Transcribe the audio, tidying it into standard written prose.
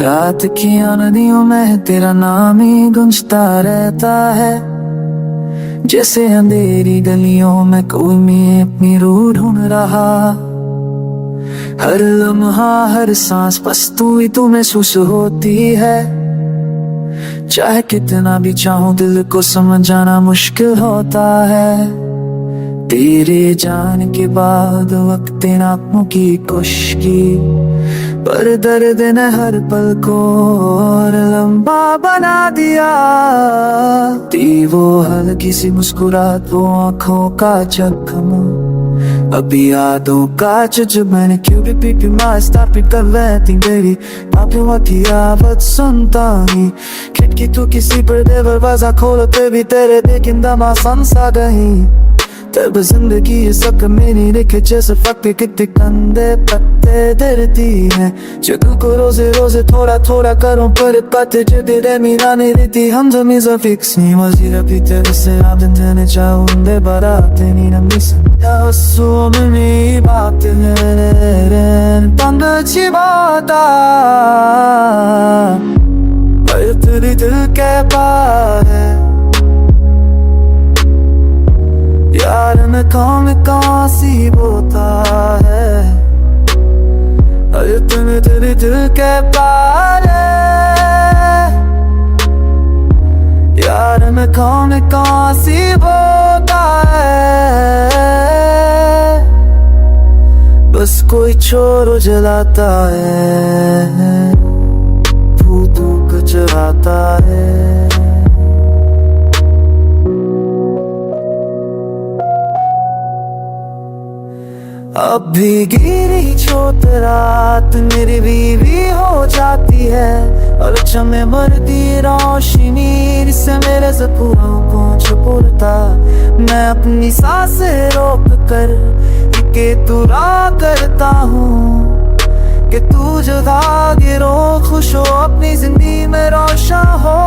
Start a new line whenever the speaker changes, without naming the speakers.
रात की नदियों में तेरा नाम ही गूंजता रहता है, जैसे अंधेरी गलियों में कोई अपनी रूह ढूंढ रहा। हर लम्हा हर सांस बस तू ही तू महसूस होती है, चाहे कितना भी चाहूं दिल को समझाना मुश्किल होता है। तेरे जाने के बाद वक्त आंखों की खुशकी, पर दर्द ने हर पल को और लंबा बना दिया। थी वो हल्की सी मुस्कुराहट, वो आंखों का जख्म, अभी यादों का जो मैंने क्यों भी मास्ता पिट कर रहती मेरी पापियों की आवाज सुनता ही। खिड़की तो किसी पर दरवाजा खोलते भी तेरे देखिंदा मौसम सा गई। तब जिंदगी ये सब मेरी लिखे जैसे फटे कितने कंधे पत्ते डरती है, जो को रोजे रोजे थोड़ा थोड़ा करूं पर पत्ते जो तेरे मीरा नहीं रहती। हम जमीजा फिक्स नहीं वजीर अभी तेरे से आदन जाने चाहूंदे बाराते नहीं नमी संध्या हंसुओं में मेरी बात है तंग अच्छी बात पर तेरी दिल के पार है। यार मैं कौन सी बोता है, अरे तुम्हें तेरे दिल के पार है। यार मैं कौन सी बोता है, बस कोई चोर जलाता है, भूतों को जलाता है। अब भी गिरी छोट रात मेरी बीवी हो जाती है, और चमे मरती रोशनी से मेरे सपनों को छुपता। मैं अपनी सांसें रोक कर के तुरा करता हूँ कि तू जुदा गिरो खुश हो अपनी जिंदगी में रोशन हो।